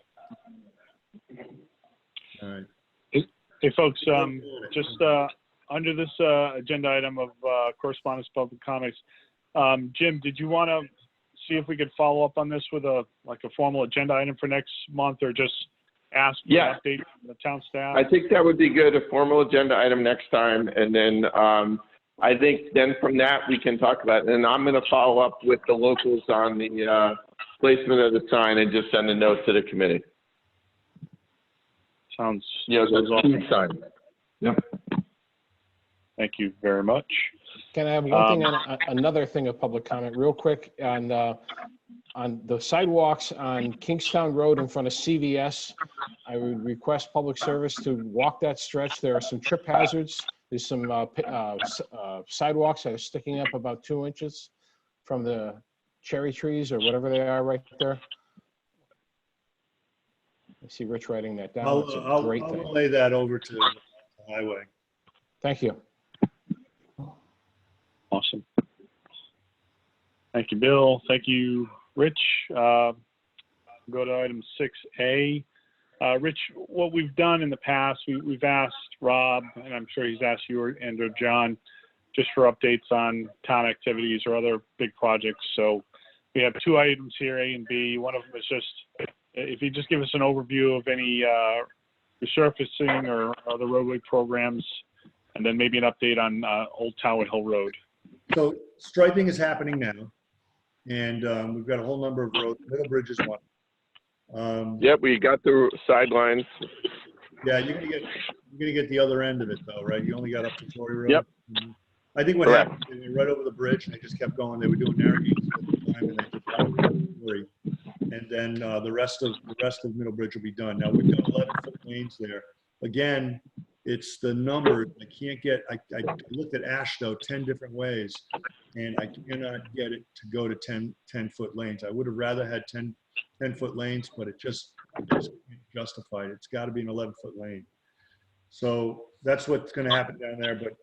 All right. Hey folks, just under this agenda item of correspondence, public comments, Jim, did you want to see if we could follow up on this with a formal agenda item for next month, or just ask for an update from the town staff? I think that would be good, a formal agenda item next time, and then I think then from that we can talk about it. And I'm going to follow up with the locals on the placement of the sign and just send a note to the committee. Sounds awesome. Sign. Yep. Thank you very much. Can I have one thing on another thing of public comment real quick on the sidewalks on Kingstown Road in front of CVS? I would request public service to walk that stretch. There are some trip hazards. There's some sidewalks that are sticking up about 2 inches from the cherry trees or whatever they are right there. I see Rich writing that down. It's a great I'll thing. relay that over to the highway. Thank you. Awesome. Thank you, Bill. Thank you, Rich. Go to item 6A. Rich, what we've done in the past, we've asked Rob, and I'm sure he's asked you and or John, just for updates on town activities or other big projects. So we have 2 items here, A and B. One of them is just, if you just give us an overview of any resurfacing or other roadway programs, and then maybe an update on Old Tower Hill Road. So striping is happening now, and we've got a whole number of roads. Middlebridge is one. Yep, we got the sidelines. Yeah, you're gonna get the other end of it though, right? You only got up to Torrey Road. Yep. Mhm. I think what Correct. happened, they were right over the bridge and they just kept going. They were doing Narragansett at the time and they just got to Torrey. And then the rest of Middlebridge will be done. Now we've got 11-foot lanes there. Again, it's the number. I can't get. I looked at ASHTO 10 different ways, and I cannot get it to go to 10-foot lanes. I would have rather had 10-foot lanes, but it just can't justify it. It's got to be an 11-foot lane. So that's what's going to happen down there. But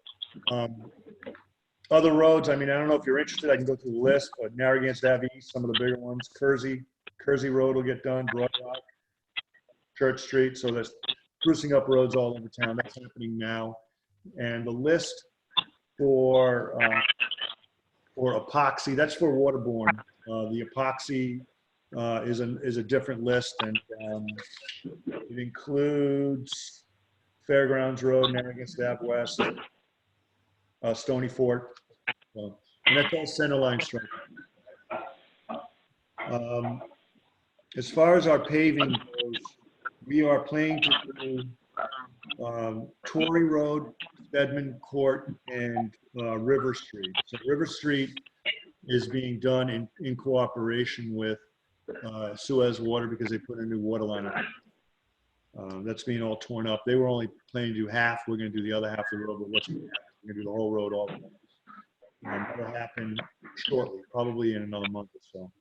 other roads, I mean, I don't know if you're interested. I can go through the list, but Narragansett Ave East, some of the bigger ones. Kersey Road will get done. Broad Rock, Church Street. So there's sprucing up roads all over town. That's happening now. And the list for epoxy, that's for waterborne. The epoxy is a different list, and it includes Fairgrounds Road, Narragansett Ave West, Stony Fort, and that's all center line striping. As far as our paving goes, we are planning to do Torrey Road, Stedman Court, and River Street. So River Street is being done in cooperation with Suez Water because they put a new water line on. That's being all torn up. They were only planning to do half. We're going to do the other half of the road, but what's going to happen? We're going to do the whole road all at once. That'll happen shortly, probably in another month or so.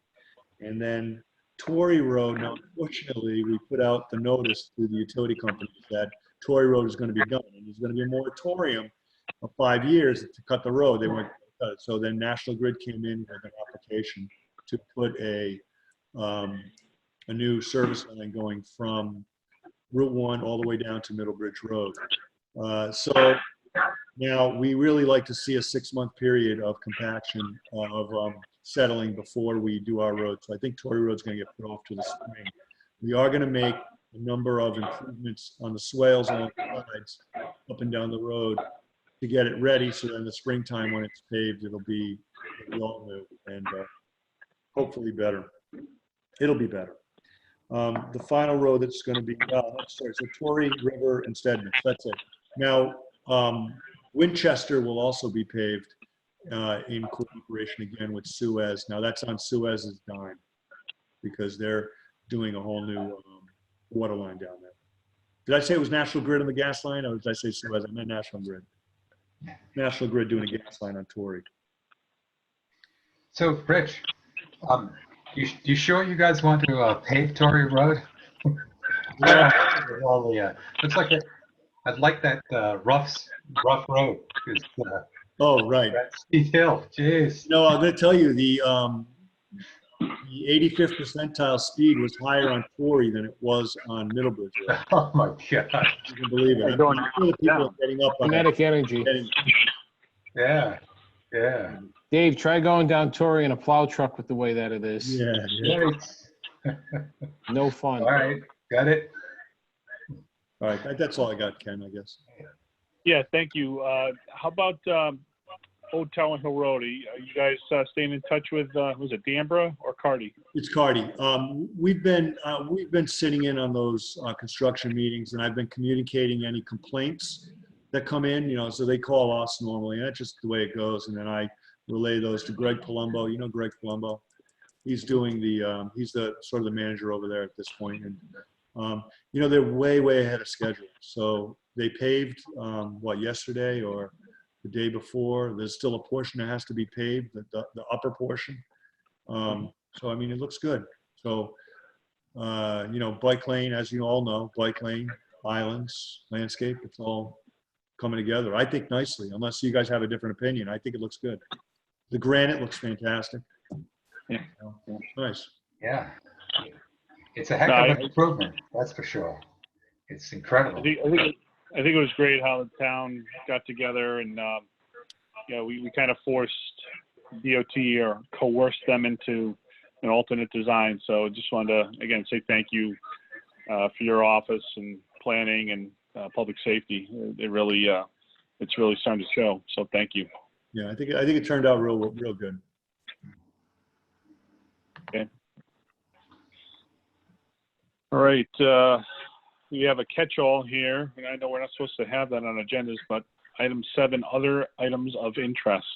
And then Torrey Road, now unfortunately, we put out the notice to the utility companies that Torrey Road is going to be done. And there's going to be a moratorium of 5 years to cut the road. They weren't going to cut it. So then National Grid came in with an application to put a new service line going from Route 1 all the way down to Middlebridge Road. So now we really like to see a 6-month period of compaction of settling before we do our road. So I think Torrey Road's going to get put off to the spring. We are going to make a number of improvements on the swales along the sides up and down the road to get it ready. So in the springtime when it's paved, it'll be all new and hopefully better. It'll be better. The final road that's going to be, so Torrey, River, and Stedman. So that's it. Now, Winchester will also be paved in cooperation again with Suez. Now that's on Suez's dime because they're doing a whole new water line down there. Did I say it was National Grid on the gas line, or did I say Suez? I meant National Grid. National Grid doing a gas line on Torrey. So, Rich, you sure you guys want to pave Torrey Road? Yeah. Looks like I'd like that rough road. Oh, right. Steep hill, jeez. No, I'm going to tell you the 85th percentile speed was higher on Torrey than it was on Middlebridge Road. Oh my God. You can believe it. They're going I'm sure the people are getting up on Kinetic energy. Yeah. Dave, try going down Torrey in a plow truck with the way that it is. Yeah. Right. No fun. All right, got it. All right. That's all I got, Ken, I guess. Yeah, thank you. How about Old Tower Hill Road? Are you guys staying in touch with, was it Danbra or Carty? It's Carty. We've been sitting in on those construction meetings, and I've been communicating any complaints that come in, so they call us normally, and that's just the way it goes. And then I relay those to Greg Palumbo. You know Greg Palumbo? He's doing he's the sort of the manager over there at this point. And They're way, way ahead of schedule. So they paved, yesterday or the day before. There's still a portion that has to be paved, the upper portion. So, it looks good. So, bike lane, as you all know, bike lane, islands, landscape, it's all coming together. I think nicely, unless you guys have a different opinion. I think it looks good. The granite looks fantastic. Yeah. Nice. Yeah. It's a heck of an improvement, that's for sure. It's incredible. I think it was great how the town got together and, we kind of forced DOT or coerced them into an alternate design. So just wanted to, again, say thank you for your office and planning and public safety. It really, it's really starting to show. So thank you. Yeah, I think it turned out real good. Okay. All right. We have a catch-all here, and I know we're not supposed to have that on agendas, but item 7, other items of interest.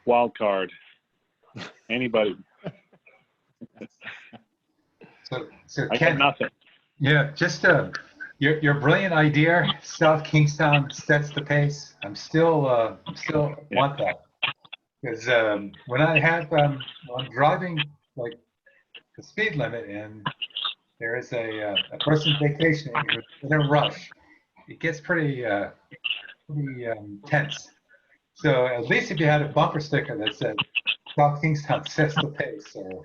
Wild card. Anybody? So I Ken, got nothing. yeah, just your brilliant idea, South Kingstown sets the pace. I'm still want that, because when I'm driving like the speed limit and there is a person vacationing in a rush, it gets pretty tense. So at least if you had a bumper sticker that said South Kingstown sets the pace, or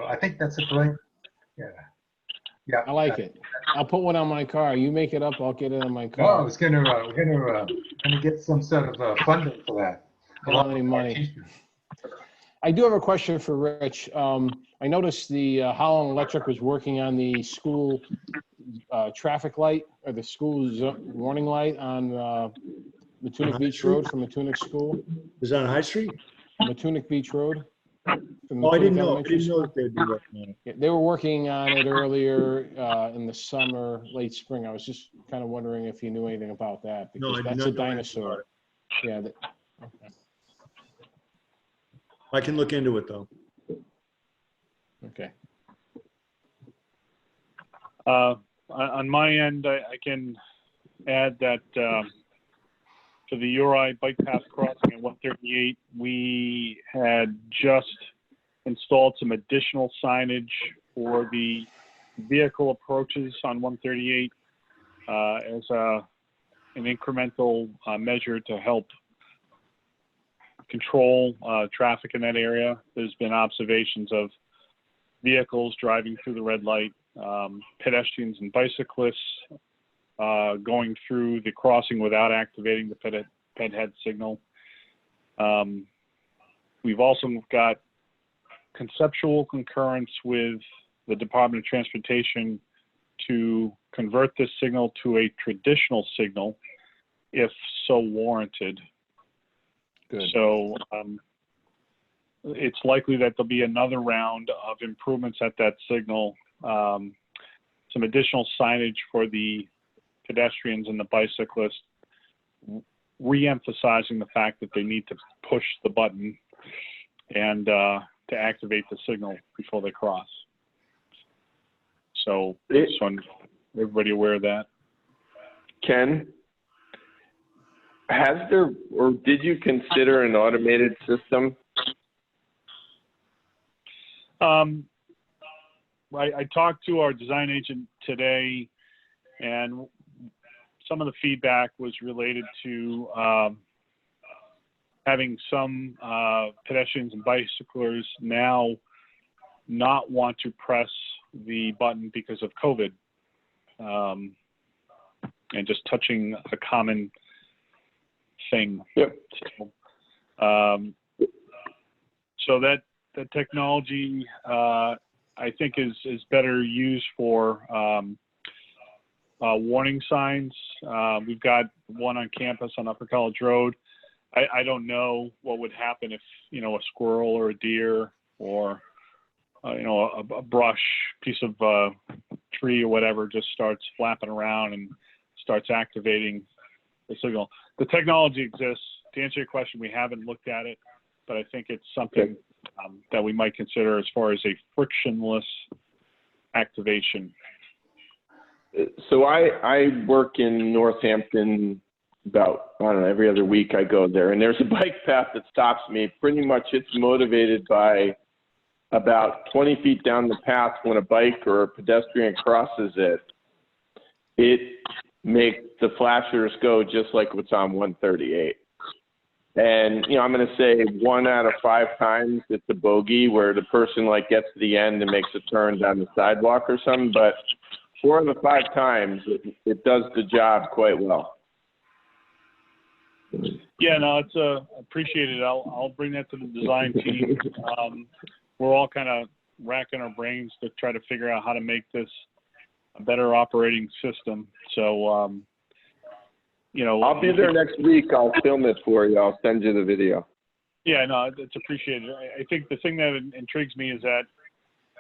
I think that's a brilliant. Yeah. I like it. I'll put one on my car. You make it up, I'll get it on my No, car. I was we're gonna get some sort of funding for that. I don't have any money. I do have a question for Rich. I noticed the Holland Electric was working on the school traffic light, or the school warning light on Matunic Beach Road from Matunic School. Is that on High Street? Matunic Beach Road. Oh, I didn't know. I didn't know that they'd be working on it. Yeah, they were working on it earlier in the summer, late spring. I was just kind of wondering if you knew anything about that, because No, I did that's not a know anything about dinosaur. Yeah. Okay. I can look into it though. Okay. On my end, I can add that for the URI bike path crossing at 138, we had just installed some additional signage for the vehicle approaches on 138 as an incremental measure to help control traffic in that area. There's been observations of vehicles driving through the red light, pedestrians and bicyclists going through the crossing without activating the ped head signal. We've also got conceptual concurrence with the Department of Transportation to convert this signal to a traditional signal if so warranted. Good. So it's likely that there'll be another round of improvements at that signal, some additional signage for the pedestrians and the bicyclists, re-emphasizing the fact that they need to push the button and to activate the signal before they cross. So just want everybody aware of that. Ken, has there, or did you consider an automated system? I talked to our design agent today, and some of the feedback was related to having some pedestrians and bicyclers now not want to press the button because of COVID, and just touching a common thing. Yep. So that the technology, I think, is better used for warning signs. We've got one on campus on Upper College Road. I don't know what would happen if, a squirrel or a deer or, a brush piece of tree or whatever just starts flapping around and starts activating the signal. The technology exists. To answer your question, we haven't looked at it, but I think it's something that we might consider as far as a frictionless activation. So I work in Northampton about, I don't know, every other week I go there, and there's a bike path that stops me. Pretty much it's motivated by about 20 feet down the path when a bike or a pedestrian crosses it. It makes the flashers go just like what's on 138. And, you know, I'm going to say 1 out of 5 times it's a bogey where the person like gets to the end and makes a turn down the sidewalk or something, but 4 of the 5 times it does the job quite well. Yeah, no, it's appreciated. I'll bring that to the design team. We're all kind of racking our brains to try to figure out how to make this a better operating system. So, you know, I'll be there next week. I'll film it for you. I'll send you the video. Yeah, no, it's appreciated. I think the thing that intrigues me is that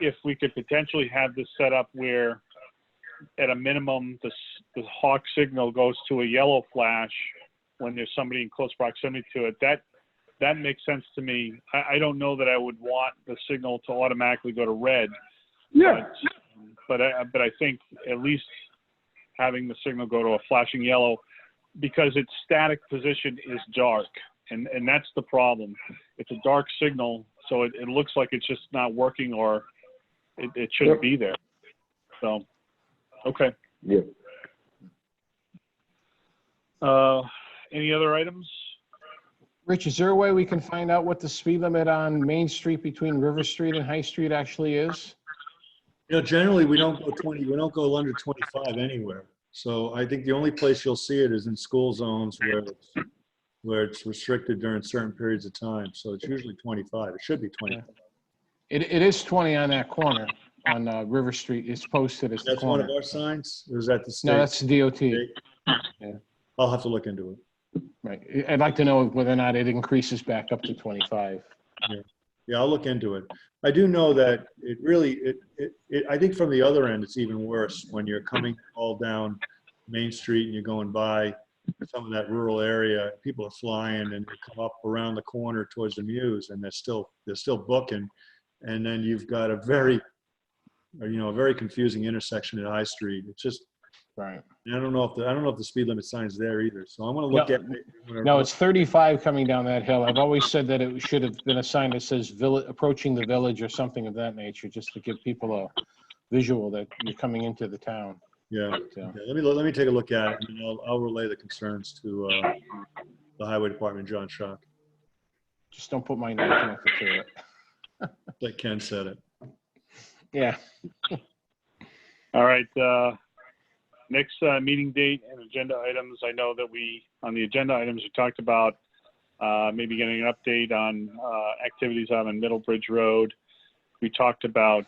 if we could potentially have this set up where, at a minimum, the hawk signal goes to a yellow flash when there's somebody in close proximity to it, that makes sense to me. I don't know that I would want the signal to automatically go to red. Yeah. But I think at least having the signal go to a flashing yellow, because its static position is dark, and that's the problem. It's a dark signal, so it looks like it's just not working, or it shouldn't be there. So, okay. Yeah. Any other items? Rich, is there a way we can find out what the speed limit on Main Street between River Street and High Street actually is? You know, generally we don't go 20, we don't go under 25 anywhere. So I think the only place you'll see it is in school zones where it's restricted during certain periods of time. So it's usually 25. It should be 25. It is 20 on that corner on River Street. It's posted as the That's one corner. of our signs? Or is that the state? No, that's DOT. Yeah. I'll have to look into it. Right. I'd like to know whether or not it increases back up to 25. Yeah, I'll look into it. I do know that it really, I think from the other end, it's even worse when you're coming all down Main Street and you're going by some of that rural area. People are flying and they come up around the corner towards the Muse and they're still booking. And then you've got a very confusing intersection at High Street. It's just, Right. I don't know if the speed limit sign's there either. So I'm going to look at it. No, it's 35 coming down that hill. I've always said that it should have been a sign that says approaching the village or something of that nature, just to give people a visual that you're coming into the town. Yeah. But, Let me take a look at it, and I'll relay the concerns to the Highway Department, John Schock. just don't put my name connected to it. Like Ken said it. Yeah. All right. Next meeting date and agenda items. I know that on the agenda items, we talked about maybe getting an update on activities out on Middlebridge Road. We talked about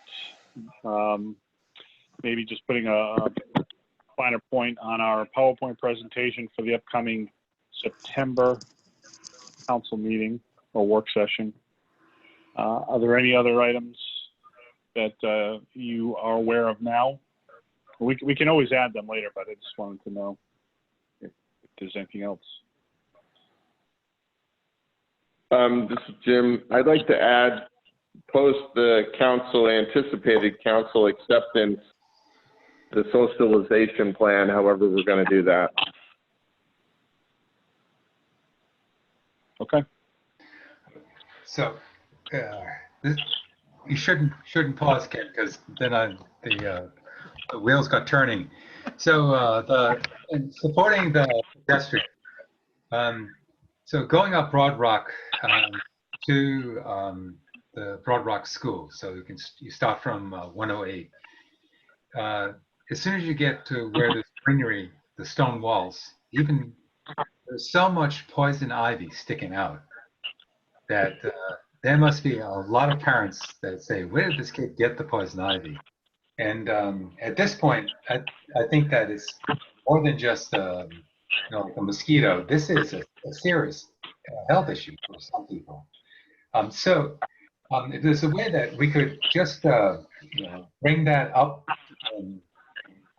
maybe just putting a finer point on our PowerPoint presentation for the upcoming September council meeting or work session. Are there any other items that you are aware of now? We can always add them later, but I just wanted to know if there's anything else. This is Jim. I'd like to add, post the anticipated council acceptance, the socialization plan, however we're going to do that. Okay. So you shouldn't pause, Ken, because then the wheels got turning. So in supporting the pedestrian. So going up Broad Rock to the Broad Rock School. So you start from 108. As soon as you get to where there's greenery, the stone walls, there's so much poison ivy sticking out that there must be a lot of parents that say, where did this kid get the poison ivy? And at this point, I think that it's more than just a mosquito. This is a serious health issue for some people. So if there's a way that we could just bring that up,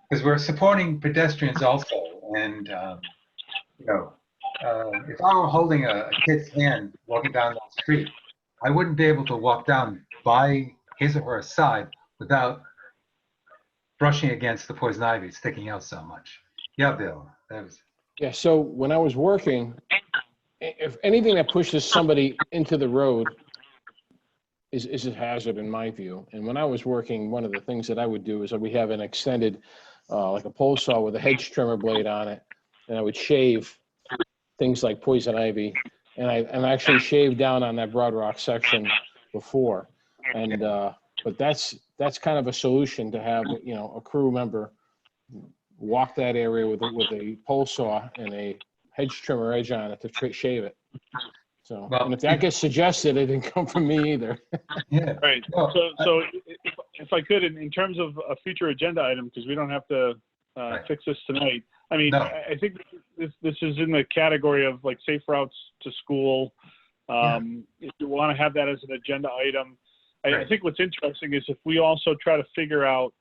because we're supporting pedestrians also, and if I were holding a kid's hand walking down the street, I wouldn't be able to walk down by his or her side without brushing against the poison ivy sticking out so much. Yeah, Bill, that was, Yeah, so when I was working, if anything that pushes somebody into the road is a hazard in my view. And when I was working, one of the things that I would do is that we have an extended, like a pole saw with a hedge trimmer blade on it, and I would shave things like poison ivy. And I actually shaved down on that Broad Rock section before. And but that's kind of a solution to have, you know, a crew member walk that area with a pole saw and a hedge trimmer edge on it to shave it. So, Well, and if that gets suggested, it didn't come from me either. yeah. Right. Well, So if I could, in terms of a future agenda item, because we don't have to Right. fix this tonight. I mean, No. I think this is in the category of like safe routes to school. If you want to have that as an agenda item, I Right. think what's interesting is if we also try to figure out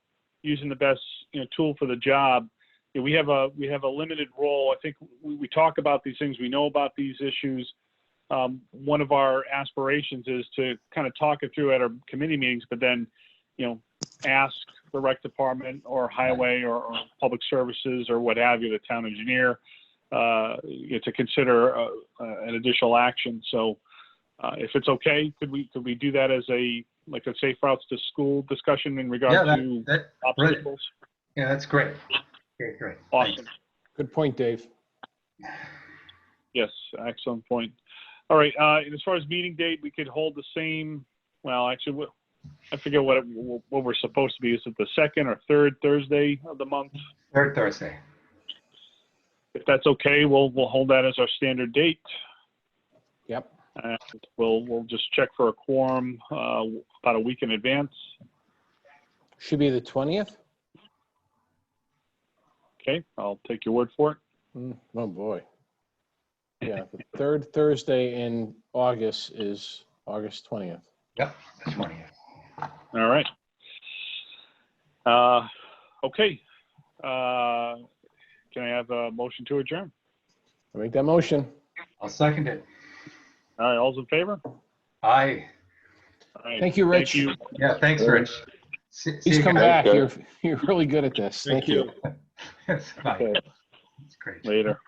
using the best, you know, tool for the job. You know, we have a limited role. I think we talk about these things. We know about these issues. One of our aspirations is to kind of talk it through at our committee meetings, but then, you know, ask the rec department or highway or public services or what have you, the town engineer, you know, to consider an additional action. So if it's okay, could we do that as a safe routes to school discussion in regard Yeah, to that, obstacles? yeah, that's great. Okay, great. Awesome. Thanks. Good point, Dave. Yes, excellent point. All right, and as far as meeting date, we could hold the same, well, actually, I forget what we're supposed to be. Is it the second or third Thursday of the month? Third Thursday. If that's okay, we'll hold that as our standard date. Yep. And we'll just check for a quorum about a week in advance. Should be the 20th. Okay, I'll take your word for it. Oh, boy. Yeah, the third Thursday in August is August 20th. Yep, the 20th. All right. Okay. Can I have a motion to adjourn? I make that motion. I'll second it. All right, all's in favor? Aye. All right, Thank you, Rich. Thank you. Yeah, thanks, Rich. See Please you come guys. back. You're really good at this. Thank you. Bye. Okay, That's great. later.